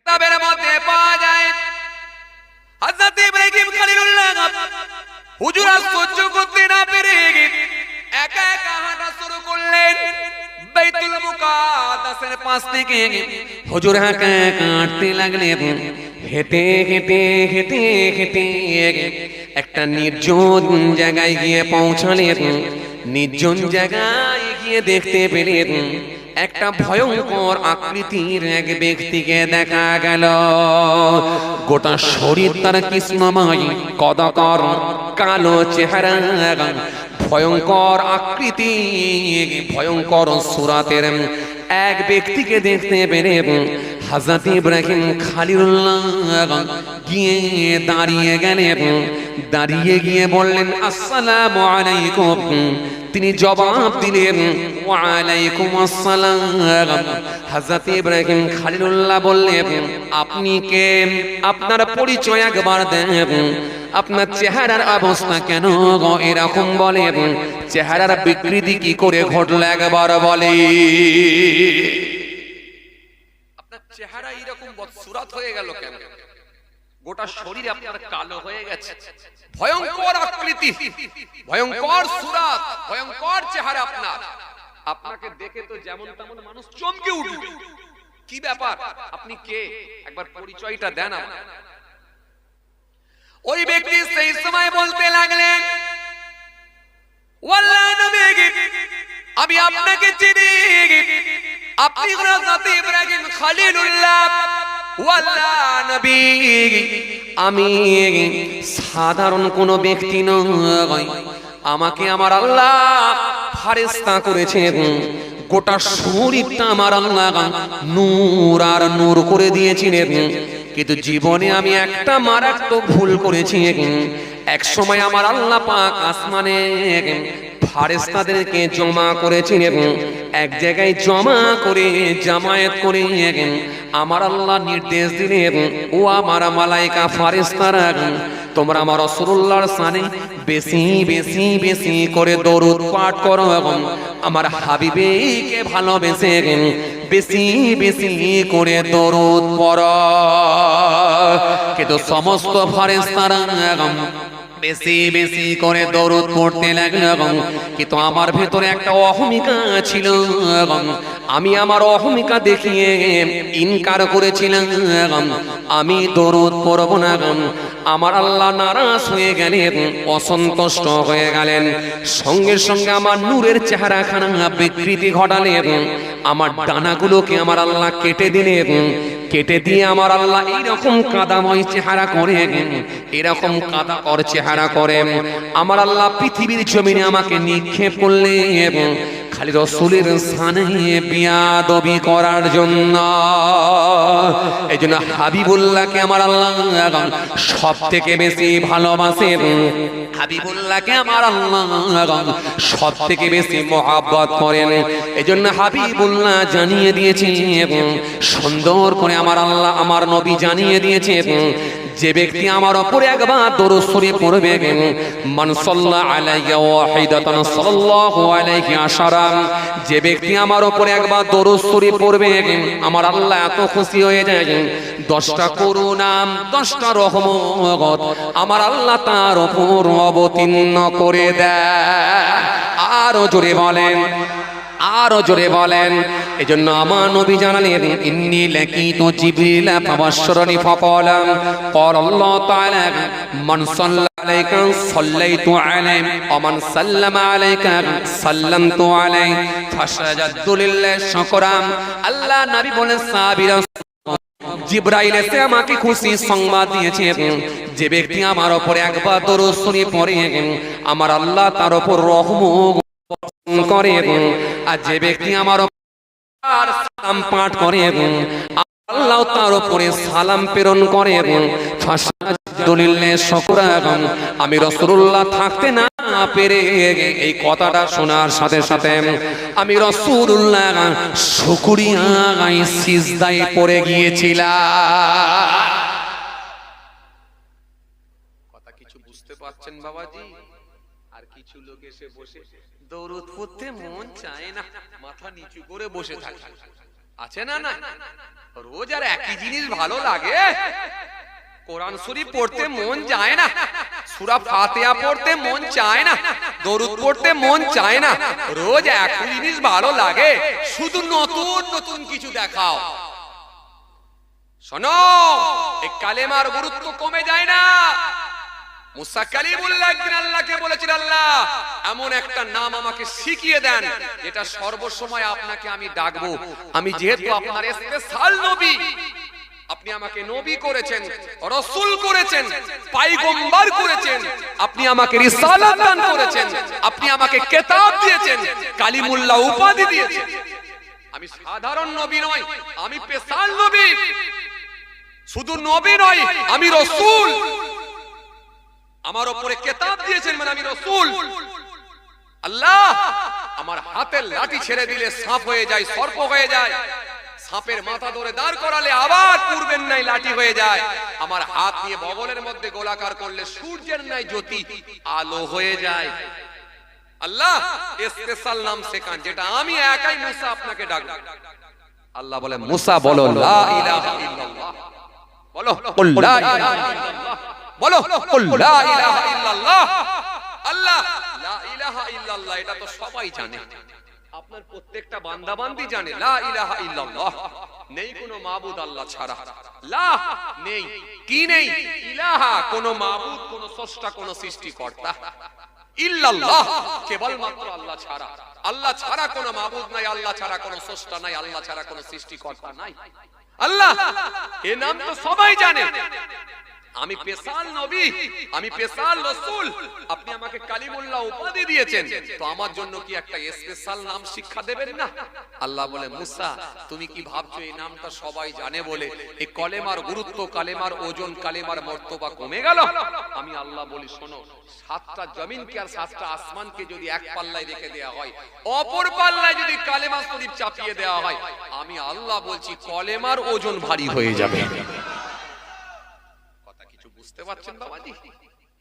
কিতাবের মধ্যে পাওয়া যায় হযরত ইব্রাহিম খলিলুল্লাহ হুজুর সহ্য করতে না পেরে একা একা হাঁটা শুরু করলেন বাইতুল মুকাদ্দাসের পাশ থেকে। হুজুর একা একা হাঁটতে লাগলেন, হেঁটে হেঁটে হেঁটে হেঁটে একটা নির্জন জায়গায় গিয়ে পৌঁছালেন। নির্জন জায়গায় গিয়ে দেখতে পেলেন একটা ভয়ঙ্কর আকৃতির এক ব্যক্তিকে দেখা গেল। গোটা শরীর তার কৃষ্ণময়, কদকর কালো চেহারা, ভয়ঙ্কর আকৃতি, ভয়ঙ্কর সুরাতের এক ব্যক্তিকে দেখতে পেরে হযরত ইব্রাহিম খলিলুল্লাহ গিয়ে দাঁড়িয়ে গেলেন। দাঁড়িয়ে গিয়ে বললেন, আসসালামু আলাইকুম। তিনি জবাব দিলেন, ওয়া আলাইকুম আসসালাম। হযরত ইব্রাহিম খলিলুল্লাহ বললেন, আপনি কে? আপনার পরিচয় একবার দেন। আপনার চেহারার অবস্থা কেন এরকম বলেন? চেহারার বিকৃতি কি করে ঘটলো একবার বলে। আপনার চেহারা এরকম বদসুরাত হয়ে গেল কেন? গোটা শরীর আপনার কালো হয়ে গেছে, ভয়ঙ্কর আকৃতি, ভয়ঙ্কর সুরাত, ভয়ঙ্কর চেহারা আপনার। আপনাকে দেখে তো যেমন তেমন মানুষ চমকে উঠবে। কি ব্যাপার? আপনি কে? একবার পরিচয়টা দেন। ওই ব্যক্তি সেই সময় বলতে লাগলেন, ওয়াল্লাহ নবী, আমি আপনাকে চিনি। আপনি হযরত ইব্রাহিম খলিলুল্লাহ। ওয়াল্লাহ নবী, আমি সাধারণ কোন ব্যক্তি নই। আমাকে আমার আল্লাহ ফেরেশতা করেছেন। গোটা শরীরটা আমার আল্লাহ নূর আর নূর করে দিয়েছিলেন। কিন্তু জীবনে আমি একটা মারাত্মক ভুল করেছি। এক সময় আমার আল্লাহ পাক আসমানে ফেরেশতাদেরকে জমা করেছিলেন। এক জায়গায় জমা করে জামায়াত করে আমার আল্লাহ নির্দেশ দিলেন, ও আমার মালায়েকা ফেরেশতারা, তোমরা আমার রাসূলুল্লাহর শানে বেশি বেশি বেশি করে দরুদ পাঠ করো এবং আমার হাবিবকে ভালোবেসে বেশি বেশি করে দরুদ পড়ো। কিন্তু সমস্ত ফেরেশতারা বেশি বেশি করে দরুদ পড়তে লাগলো, কিন্তু আমার ভেতরে একটা অহমিকা ছিল। আমি আমার অহমিকা দেখিয়ে ইনকার করেছিলাম, আমি দরুদ পড়ব না। আমার আল্লাহ নারাজ হয়ে গেলেন, অসন্তুষ্ট হয়ে গেলেন। সঙ্গে সঙ্গে আমার নূরের চেহারাখানা বিকৃতি ঘটালেন। আমার ডানাগুলোকে আমার আল্লাহ কেটে দিলেন। কেটে দিয়ে আমার আল্লাহ এইরকম কাদাময় চেহারা করে, এরকম কাদাকর চেহারা করে আমার আল্লাহ পৃথিবীর জমিনে আমাকে নিক্ষেপ করলেন, খালি রাসূলের শানে বিয়াদবি করার জন্য। এই জন্য হাবিবুল্লাহকে আমার আল্লাহ সব থেকে বেশি ভালোবাসেন। হাবিবুল্লাহকে আমার আল্লাহ সব থেকে বেশি মহব্বত করেন। এই জন্য হাবিবুল্লাহ জানিয়ে দিয়েছে, সুন্দর করে আমার আল্লাহ আমার নবী জানিয়ে দিয়েছে, যে ব্যক্তি আমার উপরে একবার দরুদ শরীফ পড়বে, মান সাল্লাল্লাহু আলাইহি ওয়াহিদাতান সাল্লাল্লাহু আলাইহি আশারা, যে ব্যক্তি আমার উপরে একবার দরুদ শরীফ পড়বে, আমার আল্লাহ এত খুশি হয়ে যায়, 10টা করুণা 10টা রহমত আমার আল্লাহ তার উপর অবতীর্ণ করে দেয়। আরো জোরে বলেন, আরো জোরে বলেন। এজন্য আমার নবী জানালেন, ইন্নী লাকিতু জিবরিল ফাবাশশারানি ফাকালা ক্বালা আল্লাহু তাআলা মান সাল্লা আলাইকা সাল্লাইতু আলাইহি ওয়া মান সাল্লামা আলাইকা সাল্লামতু আলাইহি ফাসাজাদতু লিল্লাহি শুকরান। আল্লাহ নবী বলেন, সাহাবীরা, জিবরাইল এসে আমাকে খুশি সংবাদ দিয়েছে, যে ব্যক্তি আমার উপরে একবার দরুদ শরীফ পড়ে আমার আল্লাহ তার উপর রহমত করে, আর যে ব্যক্তি আমার সালাম পাঠ করে আল্লাহ তার উপরে সালাম প্রেরণ করে। আমি রাসূলুল্লাহ থাকতে না পেরে এই কথাটা শোনার সাথে সাথে আমি রাসূলুল্লাহ শুকরিয়ায় সিজদায় পড়ে গিয়েছিলাম। কথা কিছু বুঝতে পারছেন বাবাজি? আর কিছু লোক এসে বসে দরুদ পড়তে মন চায় না, মাথা নিচু করে বসে থাকে। আছে না? না, রোজ আর একই জিনিস ভালো লাগে? কোরআন শরীফ পড়তে মন চায় না, সূরা ফাতিহা পড়তে মন চায় না, দরুদ পড়তে মন চায় না, রোজ একই জিনিস ভালো লাগে? শুধু নতুন নতুন কিছু দেখাও। শোনো, এই কালেমার গুরুত্ব কমে যায় না। মুসা কালিমুল্লাহ একদিন আল্লাহকে বলেছিল, আল্লাহ এমন একটা নাম আমাকে শিখিয়ে দেন যেটা সর্বসময় আপনাকে আমি ডাকবো। আমি যেহেতু আপনার স্পেশাল নবী, আপনি আমাকে নবী করেছেন, রাসূল করেছেন, পয়গম্বর করেছেন, আপনি আমাকে রিসালাত দান করেছেন, আপনি আমাকে কিতাব দিয়েছেন, কালিমুল্লাহ উপাধি দিয়েছেন। আমি সাধারণ নবী নই, আমি স্পেশাল নবী। শুধু নবী নই, আমি রাসূল। আমার উপরে কিতাব দিয়েছেন মানে আমি রাসূল। আল্লাহ আমার হাতের লাঠি ছেড়ে দিলে সাপ হয়ে যায়, সর্প হয়ে যায়। সাপের মাথা ধরে দাঁড় করালে আবার পূর্বের নাই লাঠি হয়ে যায়। আমার হাত নিয়ে বগলের মধ্যে গোলাকার করলে সূর্যের নাই জ্যোতি আলো হয়ে যায়। আল্লাহ স্পেশাল নাম শেখান যেটা আমি একাই মুসা আপনাকে ডাকব। আল্লাহ বলে, মুসা বলো লা ইলাহা ইল্লাল্লাহ, বলো কুল লা ইলাহা ইল্লাল্লাহ, বলো কুল লা ইলাহা ইল্লাল্লাহ। আল্লাহ লা ইলাহা ইল্লাল্লাহ এটা তো সবাই জানে, আপনার প্রত্যেকটা বান্দা বান্দি জানে লা ইলাহা ইল্লাল্লাহ, নেই কোনো মাবুদ আল্লাহ ছাড়া। লা নেই, কি নেই? ইলাহা কোনো মাবুদ, কোনো স্রষ্টা, কোনো সৃষ্টিকর্তা। ইল্লাল্লাহ কেবলমাত্র আল্লাহ ছাড়া। আল্লাহ ছাড়া কোনো মাবুদ নাই, আল্লাহ ছাড়া কোনো স্রষ্টা নাই, আল্লাহ ছাড়া কোনো সৃষ্টিকর্তা নাই। আল্লাহ এই নাম তো সবাই জানে। আমি স্পেশাল নবী, আমি স্পেশাল রাসূল, আপনি আমাকে কালিমুল্লাহ উপাধি দিয়েছেন, তো আমার জন্য কি একটা স্পেশাল নাম শিক্ষা দেবেন না? আল্লাহ বলে, মুসা তুমি কি ভাবছো এই নামটা সবাই জানে বলে এই কলেমার গুরুত্ব, কালেমার ওজন, কালেমার মর্তবা কমে গেল? আমি আল্লাহ বলি, শোনো, 7টা জমিনকে আর 7টা আসমানকে যদি এক পাল্লায় রেখে দেওয়া হয়, অপর পাল্লায় যদি কালেমা শরীফ চাপিয়ে দেওয়া হয়, আমি আল্লাহ বলছি কলেমার ওজন ভারী হয়ে যাবে। বুঝতে পারছেন বাবাজি?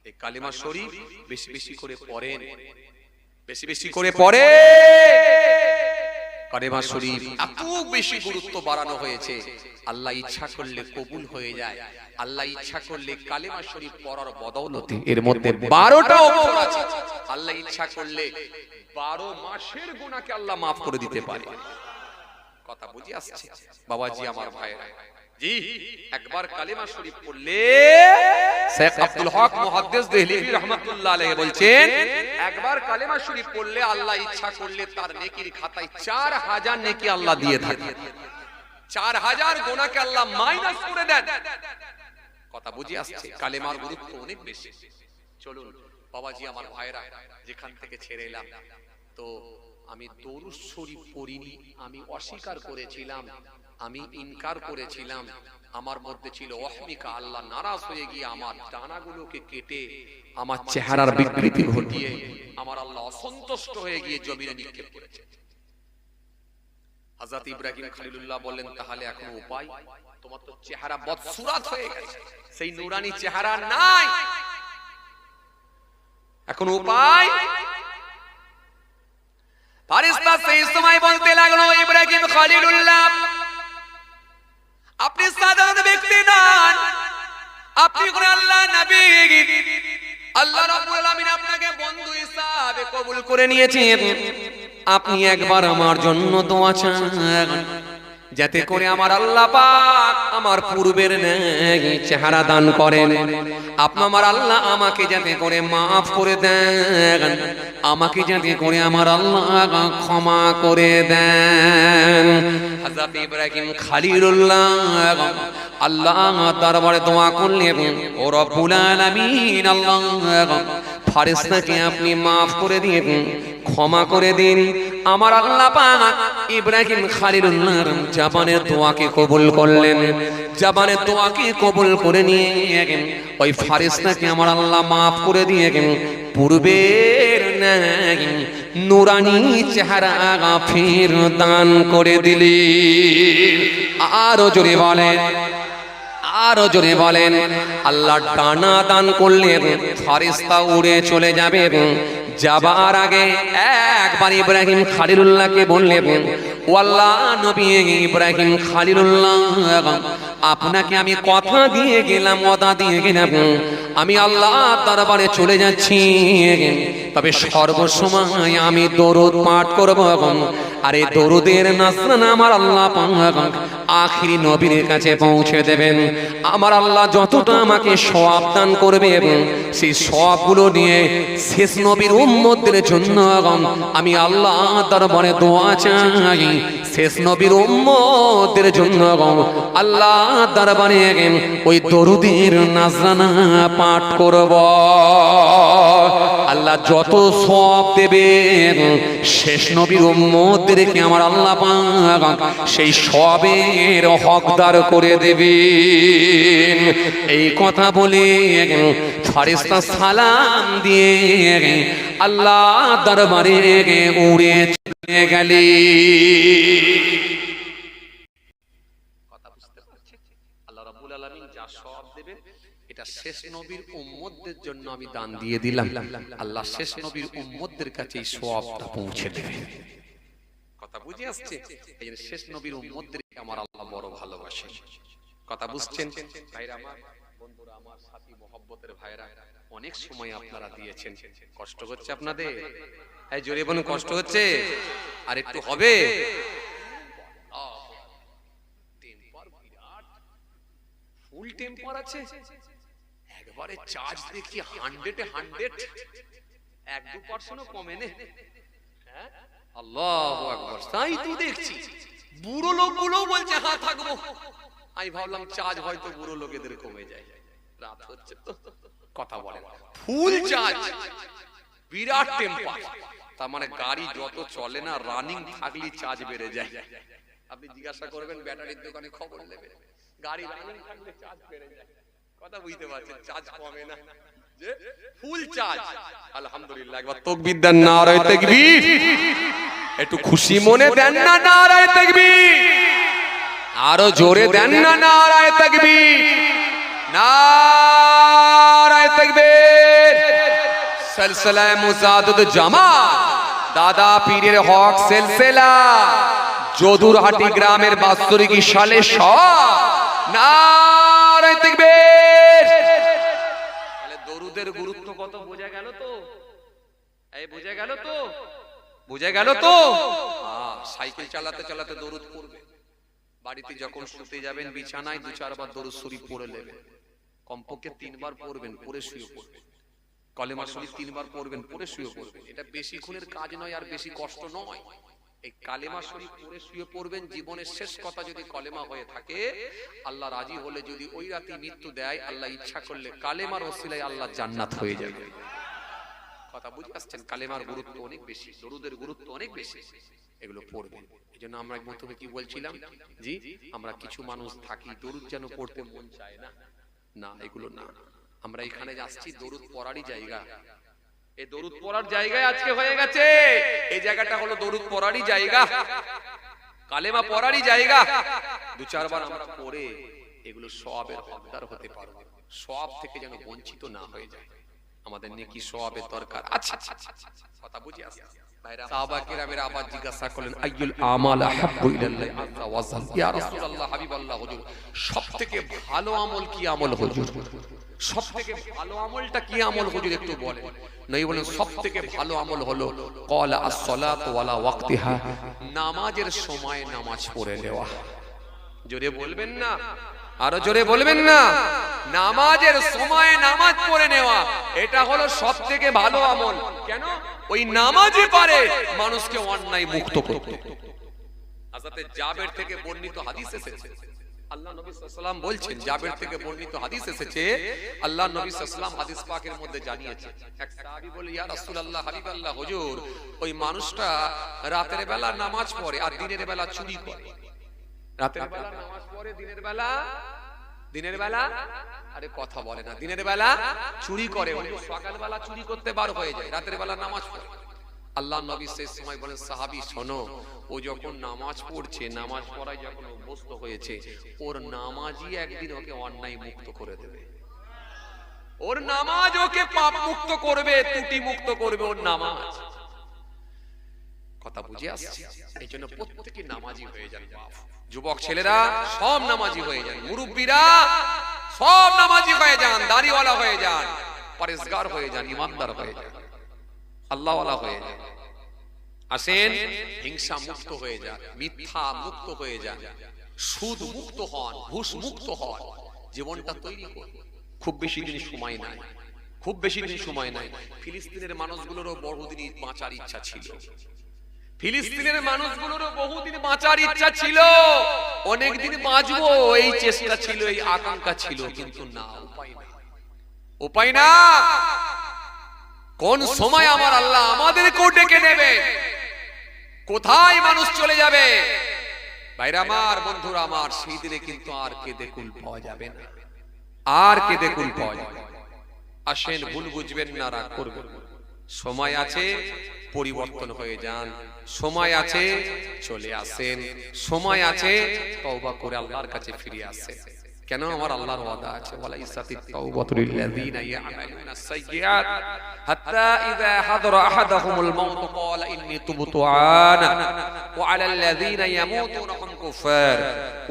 এই কালিমা শরীফ বেশি বেশি করে পড়েন, বেশি বেশি করে পড়ে। কালিমা শরীফ এত বেশি গুরুত্ব বাড়ানো হয়েছে, আল্লাহ ইচ্ছা করলে কবুল হয়ে যায়। আল্লাহ ইচ্ছা করলে কালিমা শরীফ পড়ার বদৌলতে এর মধ্যে 12টা অক্ষর আছে। আল্লাহ ইচ্ছা করলে 12 মাসের গুনাহকে আল্লাহ maaf করে দিতে পারে। কথা বুঝি আসছে বাবাজি? আমার ভাইরা জি, একবার কালিমা শরীফ পড়লে শেখ আব্দুল হক মুহাদ্দিস দেহলভী রাহমাতুল্লাহ আলাইহি বলছেন, একবার কালিমা শরীফ পড়লে আল্লাহ ইচ্ছা করলে তার নেকির খাতায় 4000 নেকি আল্লাহ দিয়ে থাকে। 4000 গুনাহকে আল্লাহ মাইনাস করে দেন। কথা বুঝি আসছে? কালিমার গুরুত্ব অনেক বেশি। চলুন বাবাজি আমার ভাইরা, যেখান থেকে ছেড়ে এলাম, তো আমি দরুদ শরীফ পড়িনি, আমি অস্বীকার করেছিলাম, আমি ইনকার করেছিলাম, আমার মধ্যে ছিল অহমিকা। আল্লাহ নারাজ হয়ে গিয়ে আমার ডানাগুলোকে কেটে আমার চেহারার বিকৃতি ঘটিয়ে আমার আল্লাহ অসন্তুষ্ট হয়ে গিয়ে জমিনে নিক্ষেপ করেছে। হযরত ইব্রাহিম খলিলুল্লাহ বললেন, তাহলে এখন উপায়? তোমার তো চেহারা বদসুরাত হয়ে গেছে, সেই নূরানি চেহারা নাই, এখন উপায়? ফারিস্তা সেই সময় বলতে লাগলো, ইব্রাহিম খলিলুল্লাহ আপনি সাধারণ ব্যক্তি নন, আপনি কোন আল্লাহ নবী। আল্লাহ রাব্বুল আলামিন আপনাকে বন্ধু হিসাবে কবুল করে নিয়েছেন। আপনি একবার আমার জন্য দোয়া চান, যাতে করে আমার আল্লাহ পাক আমার পূর্বের ন্যায় চেহারা দান করেন। আপনি আমার আল্লাহ আমাকে যাতে করে maaf করে দেন, আমাকে যাতে করে আমার আল্লাহ ক্ষমা করে দেন। হযরত ইব্রাহিম খলিলুল্লাহ আল্লাহ দরবারে দোয়া করলেন, ও রব্বুল আলামিন, আল্লাহ ফেরেশতাকে আপনি maaf করে দিন, ক্ষমা করে দিন। আমার আল্লাহ পাক ইব্রাহিম খলিলুল্লাহর জবানের দোয়াকে কবুল করলেন। জবানের দোয়াকে কবুল করে নিয়ে ওই ফেরেশতাকে আমার আল্লাহ maaf করে দিয়ে পূর্বের ন্যায় নূরানি চেহারা ফির দান করে দিলেন। আরো জোরে বলেন, আরো জোরে বলেন। আল্লাহ ডানা দান করলেন, ফেরেশতা উড়ে চলে যাবে, যাবার আগে একবার ইব্রাহিম খলিলুল্লাহকে বললেন, ও আল্লাহ নবী ইব্রাহিম খলিলুল্লাহ, আপনাকে আমি কথা দিয়ে গেলাম, ওয়াদা দিয়ে গেলাম, আমি আল্লাহর দরবারে চলে যাচ্ছি, তবে সর্বসময় আমি দরুদ পাঠ করব, আর এই দরুদের নাজরানা আমার আল্লাহ পাক আখিরি নবীর কাছে পৌঁছে দেবেন। আমার আল্লাহ যতটা আমাকে সওয়াব দান করবে, সেই সওয়াবগুলো নিয়ে শেষ নবীর উম্মতদের জন্য আমি আল্লাহ দরবারে দোয়া চাই। শেষ নবীর উম্মতদের জন্য আল্লাহ দরবারে ওই দরুদের নাজরানা পাঠ করব। আল্লাহ যত সওয়াব দেবেন শেষ নবীর উম্মতদেরকে আমার আল্লাহ পাক সেই সওয়াবের হকদার করে দেবেন। এই কথা বলে ফেরেশতা সালাম দিয়ে আল্লাহ দরবারে উড়ে চলে গেলেন। কথা বুঝতে পারছেন? আল্লাহ রাব্বুল আলামিন যা সওয়াব দেবেন এটা শেষ নবীর উম্মতদের জন্য আমি দান দিয়ে দিলাম। আল্লাহ শেষ নবীর উম্মতদের কাছে এই সওয়াবটা পৌঁছে দেবে। কথা বুঝে আসছে? এই যে শেষ নবীর উম্মতদেরকে আমার আল্লাহ বড় ভালোবাসেন। কথা বুঝছেন? ভাইরা আমার, বন্ধুরা আমার, সাথী মহব্বতের ভাইরা, অনেক সময় আপনারা দিয়েছেন, কষ্ট হচ্ছে আপনাদের? এই জোরে বলুন, কষ্ট হচ্ছে? আর একটু হবে? টেম্পার বিরাট ফুল টেম্পার আছে, একবারে চার্জ দেখি 100 1-2% কমে নে। হ্যাঁ, আল্লাহু আকবার। তাই তো দেখছি বুড়ো লোকগুলো বলছে হ্যাঁ থাকবো। আমি ভাবলাম চার্জ হয়তো বুড়ো লোকেদের কমে যায়, রাত হচ্ছে তো কথা বলে ফুল চার্জ, বিরাট টেম্পার। তার মানে গাড়ি যত চলে না, রানিং থাকলে চার্জ বেড়ে যায়। আপনি জিজ্ঞাসা করবেন ব্যাটারির দোকানে, খবর নেবেন, গাড়ি রানিং থাকলে চার্জ বেড়ে যায়। কথা বুঝতে পারছেন? চার্জ কমে না, যে ফুল চার্জ। আলহামদুলিল্লাহ, একবার তাকবীর দেন, নারায়ে তাকবীর। একটু খুশি মনে দেন না নারায়ে তাকবীর, আরো জোরে দেন না নারায়ে তাকবীর, নারায়ে তাকবীর। সিলসিলায়ে মুজাদ্দিদ জামাত দাদা পীরের হক সিলসিলা যদুরহাটি গ্রামের বাৎসরিক সালে সব নারায়ে তাকবীর। তাহলে দরুদের গুরুত্ব কত বোঝা গেল তো? এই বোঝা গেল তো? বোঝা গেল তো? সাইকেল চালাতে চালাতে দরুদ পড়বে, বাড়িতে যখন শুতে যাবেন বিছানায় 2-4 বার দরুদ শরীফ পড়ে নেবেন, কমপক্ষে 3 বার পড়বেন, পড়ে শুয়ে পড়বেন। কলেমা শরীফ 3 বার পড়বেন, পড়ে শুয়ে পড়বেন। এটা বেশিক্ষণের কাজ নয়, আর বেশি কষ্ট নয়। এই কালেমা শরীফ পড়ে শুয়ে পড়বেন। জীবনের শেষ কথা যদি কলেমা হয়ে থাকে, আল্লাহ রাজি হলে যদি ওই রাতে মৃত্যু দেয়, আল্লাহ ইচ্ছা করলে কালেমার ওসিলায় আল্লাহ জান্নাত হয়ে যাবে। কথা বুঝে আসছেন? কালেমার গুরুত্ব অনেক বেশি, দরুদের গুরুত্ব অনেক বেশি। এগুলো পড়বেন। এইজন্য আমরা প্রথমে কি বলছিলাম, জি আমরা কিছু মানুষ থাকি দরুদ যেন পড়তে মন চায় না, না এগুলো না। আমরা এখানে যাচ্ছি দরুদ পড়ারই জায়গা। এই দরুদ পড়ার জায়গায় আজকে হয়ে গেছে। এই জায়গাটা হলো দরুদ পড়ারই জায়গা, কালেমা পড়ারই জায়গা। 2-4 বার আমরা পড়ে এগুলো সওয়াবের হকদার হতে পারবো। সওয়াব থেকে যেন বঞ্চিত না হয়ে যায়। আমাদের নেকি সওয়াবের দরকার আছে। কথা বুঝে আসছে? ভাইরা, সাহাবা কেরামের আবার জিজ্ঞাসা করলেন, আইয়ুল আমাল আহাব্বু ইলাল্লাহি আযজা ওয়া জাল, ইয়া রাসূলুল্লাহ, হাবিবাল্লাহ, হুজুর সবথেকে ভালো আমল কি আমল হুজুর? সবথেকে ভালো আমলটা কি আমল হুজুর একটু বলেন। নবী বলেন সবথেকে ভালো আমল হলো ক্বালা আস-সালাতু ওয়ালা ওয়াক্তিহা, নামাজের সময় নামাজ পড়ে নেওয়া। জোরে বলবেন না, আরো জোরে বলবেন না। নামাজের সময় নামাজ পড়ে নেওয়া, এটা হলো সবথেকে ভালো আমল। কেন? ওই নামাজই পারে মানুষকে অন্যায় মুক্ত করতে। হযরত জাবের থেকে বর্ণিত হাদিস এসেছে, আল্লাহ নবী সাল্লাল্লাহু আলাইহি ওয়াসাল্লাম বলছেন, জাবের থেকে বর্ণিত হাদিস এসেছে, আল্লাহ নবী সাল্লাল্লাহু আলাইহি ওয়াসাল্লাম হাদিস পাকের মধ্যে জানিয়েছেন, এক সাহাবী বলে, ইয়া রাসূলুল্লাহ, হাবিবাল্লাহ, হুজুর ওই মানুষটা রাতের বেলা নামাজ পড়ে আর দিনের বেলা চুরি করে। রাতের বেলা নামাজ পড়ে, দিনের বেলা আরে কথা বলে না, দিনের বেলা চুরি করে। সকাল বেলা চুরি করতে বার হয়ে যায়, রাতের বেলা নামাজ পড়ে। আল্লাহ নবী সেই সময় বলেন, সাহাবী শোনো, ও যখন নামাজ পড়ছে, নামাজ পড়ায় যখন অভ্যস্ত হয়েছে, ওর নামাজই একদিন ওকে অন্যায় মুক্ত করে দেবে। ও ওর নামাজ ওকে পাপ মুক্ত করবে, ত্রুটি মুক্ত করবে ওর নামাজ। কথা বুঝে আসছে? এই জন্য প্রত্যেকে নামাজি হয়ে যান। যুবক ছেলেরা সব নামাজি হয়ে যান, মুরব্বীরা সব নামাজি হয়ে যান, দাড়িওয়ালা হয়ে যান, পরেশগার হয়ে যান, ইমানদার হয়ে যান, আল্লাহওয়ালা হয়ে যান। আসেন, হিংসা মুক্ত হয়ে যান, মিথ্যা মুক্ত হয়ে যান, সুদ মুক্ত হন, ঘুষ মুক্ত হন, জীবনটা তৈরি করুন। খুব বেশি দিন সময় নাই, খুব বেশি দিন সময় নাই। ফিলিস্তিনের মানুষগুলোরও বহুদিন বাঁচার ইচ্ছা ছিল, ফিলিস্তিনের মানুষগুলোরও বহুদিন বাঁচার ইচ্ছা ছিল, অনেকদিন বাঁচবো এই চেষ্টা ছিল, এই আকাঙ্ক্ষা ছিল, কিন্তু না, উপায় না, উপায় না। কোন সময় আমার আল্লাহ আমাদেরকেও ডেকে নেবে, কোথায় মানুষ চলে যাবে, ভাইরা আমার, বন্ধুরা আমার, সেই দিনে কিন্তু আর কেঁদে কুল পাওয়া যাবে না, আর কেঁদে কুল পাওয়া যাবে। আসেন, ভুল বুঝবেন না, রাগ করবেন, সময় আছে, পরিবর্তন হয়ে যান, সময় আছে, চলে আসেন, সময় আছে, তওবা করে আল্লাহর কাছে ফিরে আসেন। কেন? আমার আল্লাহর ওয়াদা আছে, ওয়ালাইসাতিত তাওবাতু লিল্লাযিনা ইয়া'মালুনাস সাইয়্যাত হাত্তা ইযা হাদারা আহাদাহুমুল মাউত ক্বালা ইন্নী তুবতু আনা ওয়া আলাল লাযিনা ইয়ামুতুনা হুম কুফার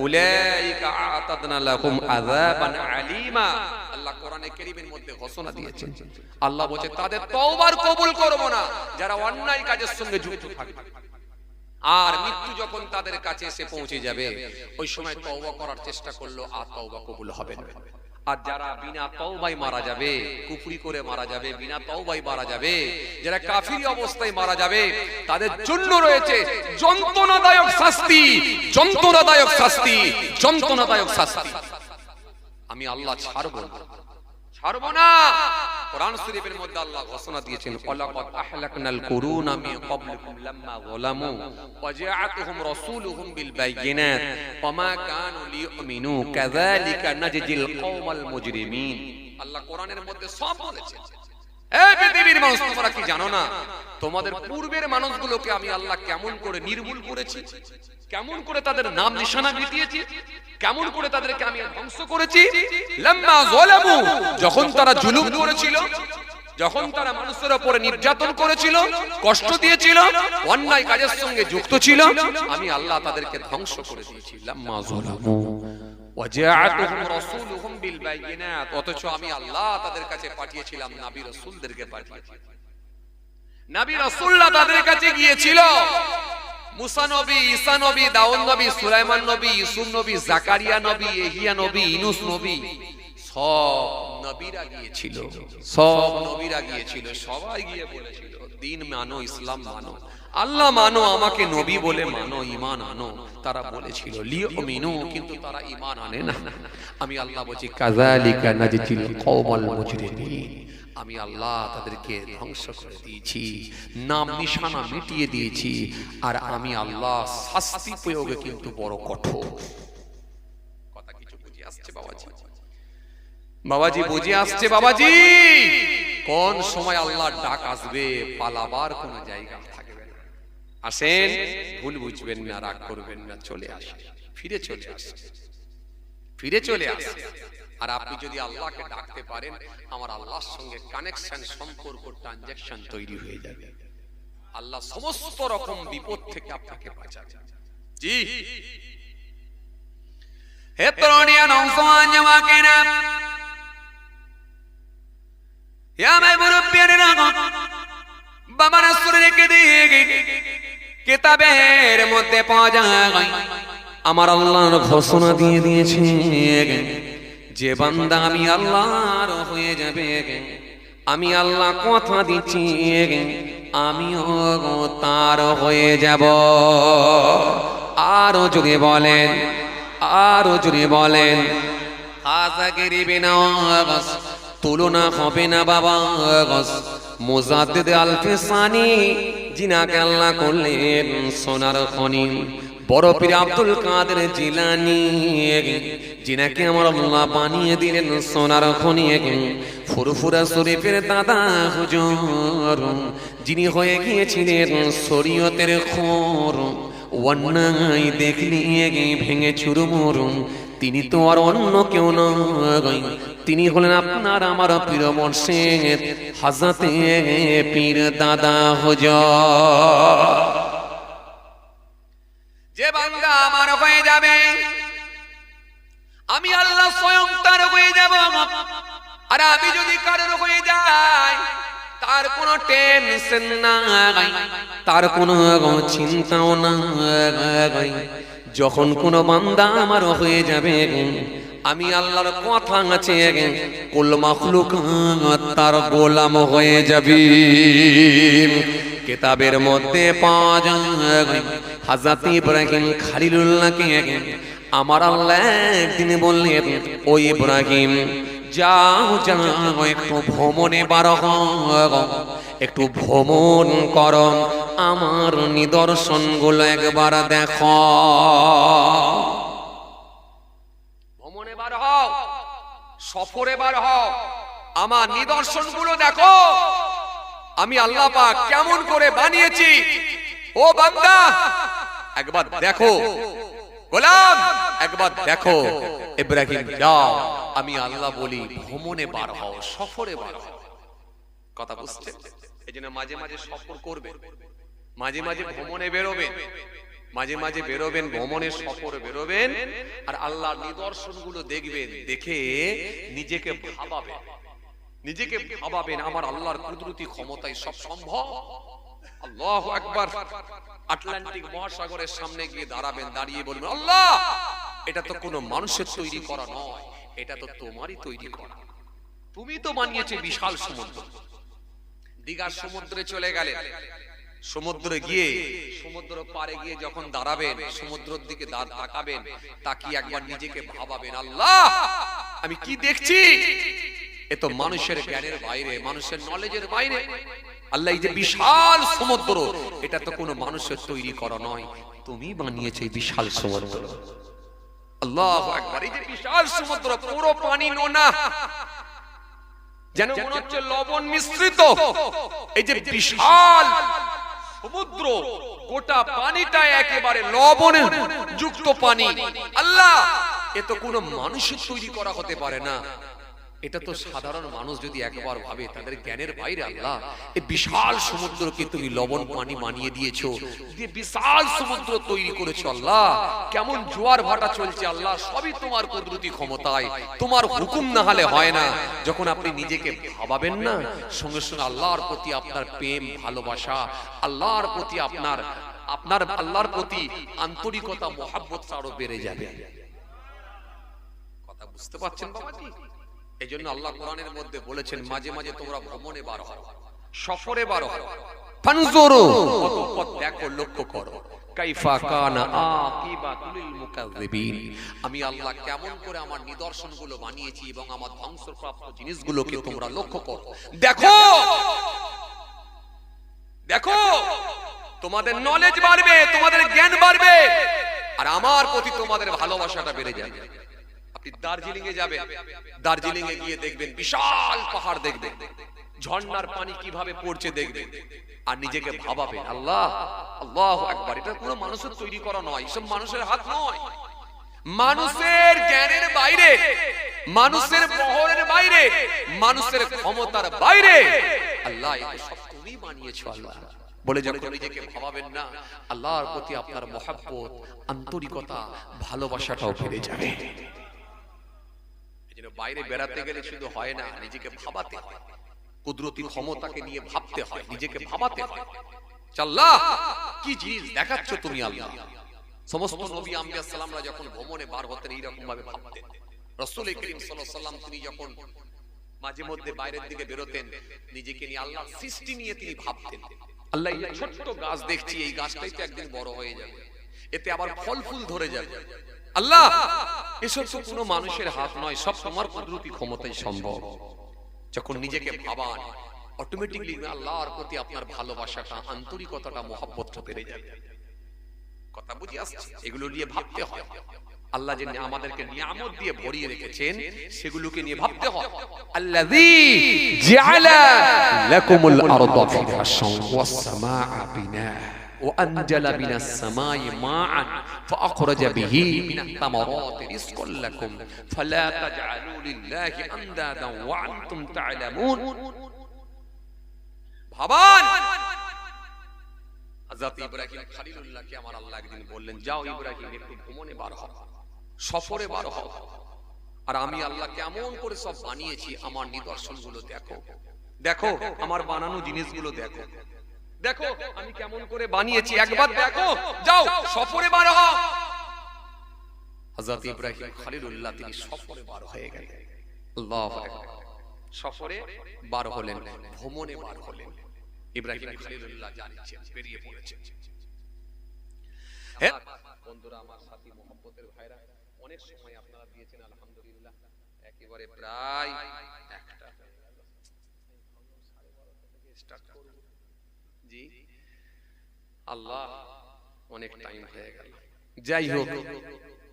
উলাইকা আ'তাদনা লাহুম আযাবান আলীমা। আল্লাহ কোরআনে কারীমের মধ্যে ঘোষণা দিয়েছেন, আল্লাহ বলেছে তাদের তওবার কবুল করব না যারা অন্যায় কাজের সঙ্গে যুক্ত থাকবে। আর মৃত্যু যখন তাদের কাছে এসে পৌঁছে যাবে, ওই সময় তওবা করার চেষ্টা করলো, আর তওবা কবুল হবে না। আর যারা বিনা তওবায় মারা যাবে, কুফরি করে মারা যাবে, বিনা তওবায় মারা যাবে, যারা কাফিরি অবস্থায় মারা যাবে, তাদের জন্য রয়েছে যন্ত্রণাদায়ক শাস্তি, যন্ত্রণাদায়ক শাস্তি, যন্ত্রণাদায়ক শাস্তি। আমি আল্লাহ ছাড়ব না, ছাড়ব না। কোরআন শরীফের মধ্যে আল্লাহ ঘোষণা দিয়েছেন, ওয়ালাকাদ আহলাকনাল কুরুনা মিন ক্বাবলিকুম লাম্মা যালামু ওয়া জাআতুহুম রাসূলুহুম বিল বাইয়িনাত ওয়া মা কানু লিয়ুমিনু কাযালিকা নাজজিল কওমাল মুজরিমিন। আল্লাহ কোরআনের মধ্যে সব বলেছেন। এই পৃথিবীর মানুষ, তোমরা কি জানো না তোমাদের পূর্বের মানুষগুলোকে আমি আল্লাহ কেমন করে নির্মূল করেছি, কেমন করে তাদের নাম নিশানা মিটিয়েছি, কেমন করে তাদেরকে আমি ধ্বংস করেছি। লাম্মা যালামু, যখন তারা জুলুম করেছিল, যখন তারা মানুষের উপরে নির্যাতন করেছিল, কষ্ট দিয়েছিল, অন্যায় কাজের সঙ্গে যুক্ত ছিল, আমি আল্লাহ তাদেরকে ধ্বংস করে দিয়েছি। লাম্মা যালামু ওয়া জাআতুহুম রাসূলুহুম বিল বাইয়িনাত, অথচ আমি আল্লাহ তাদের কাছে পাঠিয়েছিলাম নবী রাসূলদেরকে পাঠিয়েছি। নবী রাসূলরা তাদের কাছে গিয়েছিল, মুসা নবী, ঈসা নবী, দাউদ নবী, সুলাইমান নবী, ইউসুফ নবী, জাকারিয়া নবী, ইহইয়া নবী, ইউনূস নবী, সব নবীরা গিয়েছিল, সব নবীরা গিয়েছিল, সবাই গিয়ে বলেছিল দ্বীন মানো, ইসলাম মানো, আল্লাহ মানো, আমাকে নবী বলে মানো, ঈমান আনো। তারা বলেছিল লিয়ুমিনু, কিন্তু তারা ঈমান আনে না। আমি আল্লাহ বলছি কাযালিকা নাজজিল কওমাল মুজরিমিন, আমি আল্লাহ তাদেরকে ধ্বংস করে দিয়েছি, নাম নিশানা মিটিয়ে দিয়েছি, আর আমি আল্লাহ শাস্তি প্রয়োগে কিন্তু বড় কঠোর। কথা কিছু বুঝে আসছে বাবাজি? বাবাজি বুঝে আসছে? বাবাজি, কোন সময় আল্লাহর ডাক আসবে, পালাবার কোনো জায়গা থাকবে না। আসেন, ভুল বুঝবেন না, রাগ করবেন না, চলে আসেন, ফিরে চলে আসেন, ফিরে চলে আসেন। আর আপনি যদি আল্লাহকে ডাকতে পারেন, আমার আল্লাহর সঙ্গে কানেকশন, সম্পর্ক, ট্রানজাকশন তৈরি হয়ে যাবে। আল্লাহ সমস্ত রকম বিপদ থেকে আপনাকে বাঁচাবে। জি, হে তরুণিয়া, নওজওয়ান জামাকেরা, ইয়া মাই মুরব্বিয়ানা, বাবা রাসূলকে দিয়ে কিতাবের মধ্যে পাওয়া যায়, আমার আল্লাহর ঘোষণা দিয়ে দিয়েছে, যে বান্দা আমি আল্লাহর হয়ে যাবে, আমি আল্লাহ কথা দিচ্ছি, আমিও তার হয়ে যাব। আরো জোরে বলেন, আরো জোরে বলেন, তুলনা হবে না বাবা। মুজাদ্দিদ আল-ফিসানি, যিনাকে আল্লাহ করলেন সোনার খনি, বড় পীর আব্দুল কাদের জিলানী, যিনাকে আমার আল্লাহ বানিয়ে দিলেন সোনার খনি, ফুরফুরা শরীফের দাদা হুজুর, যিনি হয়ে গিয়েছিলেন শরীয়তের খোর, অন্যায় দেখলে ভেঙে চুরমুর, তিনি তো আর অন্য কেউ নয়, তিনি হলেন আপনার আমার পীর মুর্শিদ হযরতে পীর দাদা হুজুর। যে বান্দা আমার হয়ে যাবে আমি আল্লাহ স্বয়ং তার হয়ে যাব, আর আমি যদি কারোর হয়ে যাই তার কোনো টেনশন নাই, তার কোনো চিন্তাও নাই। যখন কোনো বান্দা আমার হয়ে যাবে আমি আল্লাহর কথা আছে কুল মাখলুকাত তার গোলাম হয়ে যাবে। কিতাবের মধ্যে পাওয়া যায় হযরত ইব্রাহিম খলিলুল্লাহকে আমার আল্লাহ একদিন বললেন, ও ইব্রাহিম যাও যাও একটু ভ্রমণে বার হও, একটু ভ্রমণ করো, আমার নিদর্শনগুলো একবার দেখো। ভ্রমণে বার হও, সফরে বার হও, আমার নিদর্শনগুলো দেখো, আমি আল্লাহ পাক কেমন করে বানিয়েছি। ও বান্দা একবার দেখো, গোলাম একবার দেখো। ইব্রাহিম যাও, আমি আল্লাহ বলি ভ্রমণে বার হও, সফরে বার হও। কথা বুঝছেন? এজন্য মাঝে মাঝে সফর করবেন, মাঝে মাঝে ভ্রমণে বেরোবেন, মাঝে মাঝে বেরোবেন, ভ্রমণে সফরে বেরোবেন, আর আল্লাহর নিদর্শনগুলো দেখবেন, দেখে নিজেকে ভাবাবেন, নিজেকে ভাবাবেন আমার আল্লাহর কুদরতি ক্ষমতায় সব সম্ভব। আল্লাহু আকবার। আটলান্টিক মহাসাগরের সামনে গিয়ে দাঁড়াবেন, দাঁড়িয়ে বলবেন, আল্লাহ এটা তো কোনো মানুষের তৈরি করা নয়, এটা তো তোমারই তৈরি করা, তুমি তো বানিয়েছো বিশাল সমুদ্র। দীঘার সমুদ্রে চলে গেলেন, সমুদ্রে গিয়ে সমুদ্র পারে গিয়ে যখন দাঁড়াবেন, সমুদ্রের দিকে তাকাবেন, তাকিয়ে একবার নিজেকে ভাবাবেন, আল্লাহ আমি কি দেখছি, এ তো মানুষের জ্ঞানের বাইরে, মানুষের নলেজের বাইরে। আল্লাহ এই যে বিশাল সমুদ্র, এটা তো কোনো মানুষের তৈরি করা নয়, তুমি বানিয়েছো এই বিশাল সমুদ্র। আল্লাহু আকবার। এই যে বিশাল সমুদ্র, পুরো পানি নোনা, যেন মনে হচ্ছে লবণ মিশ্রিত। এই যে বিশাল সমুদ্র, গোটা পানিটা একেবারে লবণ যুক্ত পানি। আল্লাহ এ তো কোনো মানুষের তৈরি করা হতে পারে না, এটা তো সাধারণ মানুষ যদি একবার ভাবে তাদের জ্ঞানের বাইরে। আল্লাহ এই বিশাল সমুদ্রকে তুমি লবণ পানি বানিয়ে দিয়েছো, দিয়ে বিশাল সমুদ্র তৈরি করেছো। আল্লাহ কেমন জোয়ার ভাটা চলছে, আল্লাহ সবই তোমার কুদরতি ক্ষমতায়, তোমার হুকুম না হলে হয় না। যখন আপনি নিজেকে ভাবাবেন না, সঙ্গে সঙ্গে আল্লাহর প্রতি আপনার প্রেম ভালোবাসা, আল্লাহর প্রতি আপনার আল্লাহর প্রতি আন্তরিকতা মহব্বত আরো বেড়ে যাবে। কথা বুঝতে পারছেন বাবাজি? এই জন্য আল্লাহ কোরআনের মধ্যে বলেছেন, মাঝে মাঝে তোমরা ভ্রমণে বার হও, সফরে বার হও, ফানজুরু অতঃপর দেখো, লক্ষ্য করো, কাইফা কানা আকিবাতুল মুকাজ্জিবিন, আমি আল্লাহ কেমন করে আমার নিদর্শনগুলো বানিয়েছি এবং আমার ধ্বংসপ্রাপ্ত জিনিসগুলোকে তোমরা লক্ষ্য করো। দেখো দেখো, তোমাদের নলেজ বাড়বে, তোমাদের জ্ঞান বাড়বে, আর আমার প্রতি তোমাদের ভালোবাসাটা বেড়ে যাবে। দার্জিলিং এ যাবেন, দার্জিলিং এ গিয়ে দেখবেন বিশাল পাহাড়, দেখবেন ঝর্ণার পানি কিভাবে পড়ছে দেখবেন, আর নিজেকে ভাবাবেন, আল্লাহ আল্লাহু আকবার, এটা কোনো মানুষের তৈরি করা নয়, সব মানুষের হাত নয়, মানুষের জ্ঞানের বাইরে, মানুষের বহরের বাইরে, মানুষের ক্ষমতার বাইরে। আল্লাহ এটা সব তুমি বানিয়েছো। আল্লাহ বলে যখন নিজেকে ভাবাবেন না, আল্লাহর প্রতি আপনার মহব্বত, আন্তরিকতা, ভালোবাসাটাও বেড়ে যাবে। বাইরে বেড়াতে গেলে শুধু হয় না, নিজেকে ভাবাতে হয়, কুদরতি ক্ষমতাকে নিয়ে ভাবতে হয়, নিজেকে ভাবাতে হয়। আল্লাহ কি জিনিস দেখাচ্ছ তুমি। আল্লাহ সমস্ত নবী আম্বিয়া সালামরা যখন ভ্রমণে বার হতেন এইরকম ভাবে ভাবতেন। রাসূল করিম সাল্লাল্লাহু আলাইহি ওয়াসাল্লাম তিনি যখন মাঝে মধ্যে বাইরের দিকে বেরোতেন, নিজেকে নিয়ে, আল্লাহ সৃষ্টি নিয়ে তিনি ভাবতেন, আল্লাহ এই ছোট্ট গাছ দেখছি, এই গাছটাই তো একদিন বড় হয়ে যাবে, এতে আবার ফল ফুল ধরে যাবে। আল্লাহ এসব তো কোনো মানুষের হাত নয়, সব তোমার কুদরতি ক্ষমতায় সম্ভব। যখন নিজেকে ভাবান, অটোমেটিক্যালি আল্লাহর প্রতি আপনার ভালোবাসাটা, আন্তরিকতাটা, মহব্বতটা বেড়ে যাবে। কথা বুঝি আসছে? এগুলো নিয়ে ভাবতে হয়। আল্লাহ যে আমাদেরকে নিয়ামত দিয়ে ভরিয়ে রেখেছেন, সেগুলোকে নিয়ে ভাবতে হয়। আল্লাযী জাআলা লাকুমুল আরদা ফিরাশান ওয়াস সামাআ বিনা وأنزل من السماء ماء فأخرج به من الثمرات رزقا لكم فلا تجعلوا لله أندادا وأنتم تعلمون ভাবান হযরত ইব্রাহিম খলিলুল্লাহকে আমার আল্লাহ একদিন বললেন, যাও ইব্রাহিম একটু ভ্রমণে বার হও, সফরে বার হও, আর আমি আল্লাহ কেমন করে সব বানিয়েছি আমার নিদর্শনগুলো দেখো, দেখো আমার বানানো জিনিসগুলো দেখো, দেখো আমি কেমন করে বানিয়েছি, একবার দেখো, যাও সফরে বার হও। হযরত ইব্রাহিম খলিলুল্লাহ তিনি সফরে বার হয়ে গেলেন। আল্লাহু আকবার। সফরে বার হলেন, ভ্রমণে বার হলেন। ইব্রাহিম খলিলুল্লাহ জানিয়েছেন, বেরিয়ে পড়েছেন। হ্যাঁ বন্ধুরা, আমার সাথী মুহাব্বতের ভাইরা, অনেক সময় আপনারা দিয়েছেন আলহামদুলিল্লাহ, একেবারে প্রায় একটা স্টার্ট করব। জি আল্লাহ, অনেক টাইম হয়ে গেল। যাই হোক,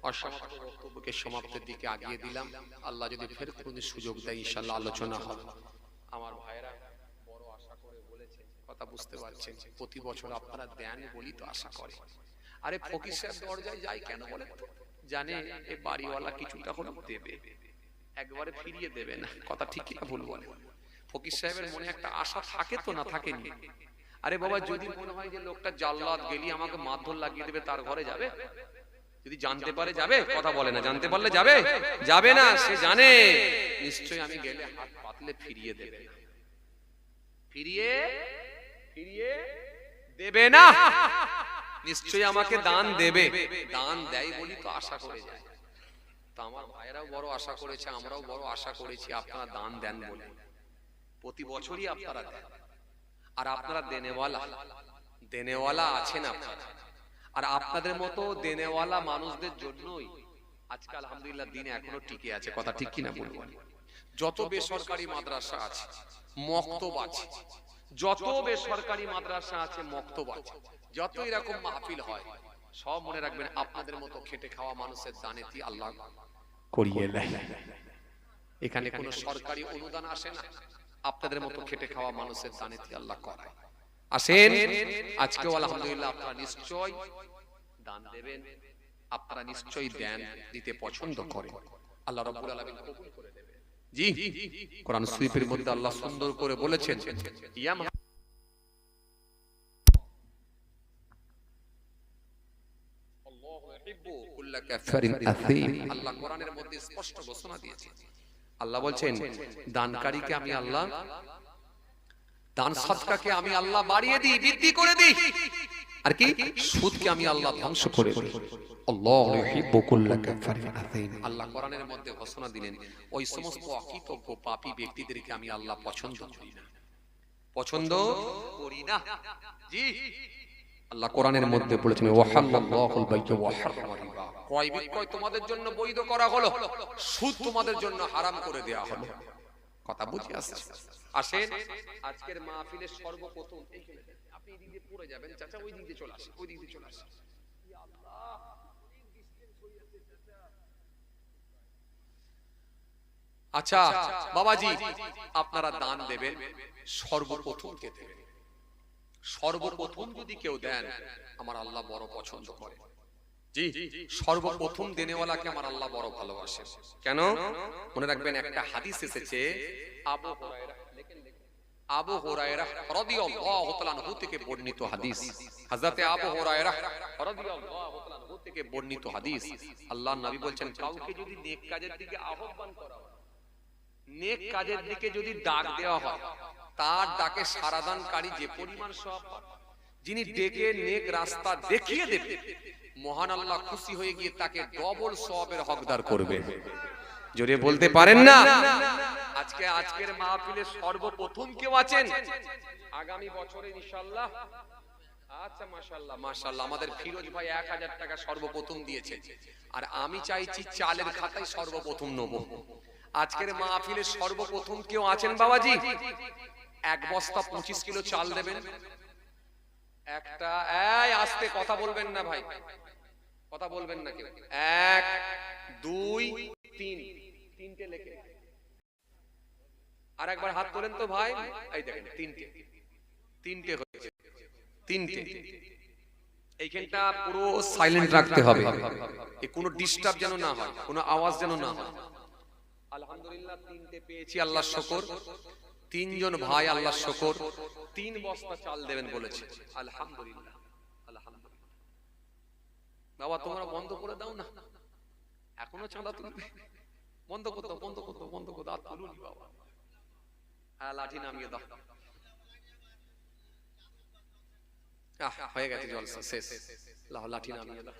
অসমাপ্ত বক্তব্যকে সমাপ্তির দিকে আগিয়ে দিলাম। আল্লাহ যদি ফের কোনো সুযোগ দেয় ইনশাআল্লাহ আলোচনা হবে। আমার ভাইরা বড় আশা করে বলেছেন, কথা বুঝতে পারছেন, প্রতি বছর আপনারা দেন বলি তো আশা করে। আরে ফকির সাহেব দরজায় যাই কেন বলেন তো? জানে এই বাড়িওয়ালা কিছুটা হলেও দেবে, একবারে ফিরিয়ে দেবে না। কথা ঠিক কিনা ভুল বলে? ফকির সাহেবের মনে একটা আশা থাকে তো, না থাকেনি? আরে বাবা, যদি মনে হয় যে লোকটা জাল্লাদ গেলি আমাকে মারধর লাগিয়ে দেবে, তার ঘরে যাবে? যদি জানতে পারে যাবে? কথা বলে না। জানতে পারলে যাবে? যাবে না। সে জানে নিশ্চয়ই আমি গেলে হাত পাতলে ফিরিয়ে দেবে না, ফিরিয়ে দেবে না, নিশ্চয়ই আমাকে দান দেবে। দান দেয় বলি তো আশা করে যায়। তো আমার ভাইরাও বড় আশা করেছে, আমরাও বড় আশা করেছি আপনারা দান দেন বলে। প্রতি বছরই আপনারা দেন, আর আপনারা দেনেওয়ালা আছেন আপনারা। আর আপনাদের মতো দেনেওয়ালা মানুষদের জন্যই আজকে আলহামদুলিল্লাহ দিন এখনো টিকে আছে। কথা ঠিক কিনা বলবো? যত বেসরকারি মাদ্রাসা আছে, মক্তব আছে, যত বেসরকারি মাদ্রাসা আছে, মক্তব আছে, যত এরকম মাহফিল হয়, সব মনে রাখবেন আপনাদের মতো খেটে খাওয়া মানুষের দানেতি আল্লাহ করিয়ে দেয়। এখানে কোনো সরকারি অনুদান আসে না, আপনাদের মতো খেটে খাওয়া মানুষের দানেতি আল্লাহ করায়। আসেন, আজকেও আলহামদুলিল্লাহ আপনারা নিশ্চয় দান দেবেন, আপনারা নিশ্চয়ই দেন, দিতে পছন্দ করেন। আল্লাহ রাব্বুল আলামিন কবুল করে নেবেন। জি, কোরআন শরীফের মধ্যে আল্লাহ সুন্দর করে বলেছেন, আল্লাহ কোরআনের মধ্যে স্পষ্ট ঘোষণা দিয়েছেন। আল্লাহ বলছেন, দানকারীকে আমি আল্লাহ, দান সদকাকে আমি আল্লাহ বাড়িয়ে দিই, বৃদ্ধি করে দিই, আর কি সুদকে আমি আল্লাহ ধ্বংস করে দিই। আল্লাহু ইউহিব্বু কুল্লা কাফারিন আযীম। আল্লাহ কোরআনের মধ্যে ঘোষণা দিলেন, ওই সমস্ত অকৃতজ্ঞ পাপী ব্যক্তিদেরকে আমি আল্লাহ পছন্দ করি না, পছন্দ করি না। জি, আল্লাহ কোরআনের মধ্যে বলেছেন, ওয়াহাল্লাল্লাহুল বাই'a ওয়া হারামা রিবা। ক্রয় বিক্রয় তোমাদের জন্য বৈধ করা হলো, সুদ তোমাদের জন্য হারাম করে দেয়া হলো। কথা বুঝে আসছে? আসেন, আজকের মাহফিলের সর্বপ্রথম এইখানে আপনি এদিক দিয়ে পড়ে যাবেন, চাচা ওই দিক দিয়ে চলে আসেন, ওই দিক দিয়ে চলে আসেন। ইয়া আল্লাহ, অনেক ডিসটেন্স হয়ে যাচ্ছে চাচা। আচ্ছা বাবাজি, আপনারা দান দেবেন, সর্বপ্রথম কে দেবেন? সর্বপ্রথম যদি কেউ দেন, আমার আল্লাহ বড় পছন্দ করে। জি, সর্বপ্রথম দেনেওয়ালাকে আমার আল্লাহ বড় ভালোবাসেন। কেন? মনে রাখবেন, একটা হাদিস এসেছে, আবু হুরায়রা রাদিয়াল্লাহু তাআলা আনহু থেকে বর্ণিত হাদিস। হযরতে আবু হুরায়রা রাদিয়াল্লাহু তাআলা আনহু থেকে বর্ণিত হাদিস। আল্লাহর নবী বলেন, কাউকে যদি নেক কাজের দিকে আহ্বান করা হয়, নেক কাজের দিকে যদি ডাক দেওয়া হয়, তার ডাকে সাড়াদানকারী যে পরিমাণ সওয়াব পাবে, যিনি ডেকে নেক রাস্তা দেখিয়ে দেবে, মহান আল্লাহ খুশি হয়ে গিয়ে তাকে ডবল সওয়াবের হকদার করবে। জোরে বলতে পারেন না? আজকের মাহফিলে সর্বপ্রথম কেউ আছেন আগামী বছরে ইনশাআল্লাহ? আচ্ছা, মাশাআল্লাহ মাশাআল্লাহ, আমাদের ফিরোজ ভাই 1000 টাকা সর্বপ্রথম দিয়েছে, আর আমি চাইছি চালের খাতায় সর্বপ্রথম নেব। আজকের মাহফিলে সর্বপ্রথম কেউ আছেন বাবাজি? এক বস্তা 25 কিলো চাল দেবেন। একটা, এই আস্তে কথা বলবেন না ভাই, কথা বলবেন না কেউ। 1 2 3, তিনটে লেখে। আর একবার হাত তোলেন তো ভাই, এই দেখেন তিনটে হয়েছে, তিনটে। এইখানটা পুরো সাইলেন্ট রাখতে হবে, কোনো ডিস্টার্ব যেন না হয়, কোনো আওয়াজ যেন না হয়। আলহামদুলিল্লাহ তিনটে পেয়েছি, আল্লাহর শুকর। তিনজন ভাই আল্লাহর শুকর 3 বস্তা চাল দেবেন বলেছে। আলহামদুলিল্লাহ আলহামদুলিল্লাহ। বাবা তোমরা বন্ধ করে দাও না, এখনো চাঁদা তুলবে, বন্ধ করো বন্ধ করো বন্ধ করো, আর তুলুনি বাবা। হ্যাঁ লাঠি নামিয়ে দাও। হয়ে গেছে জলসা শেষ, লাঠি নামিয়ে দাও।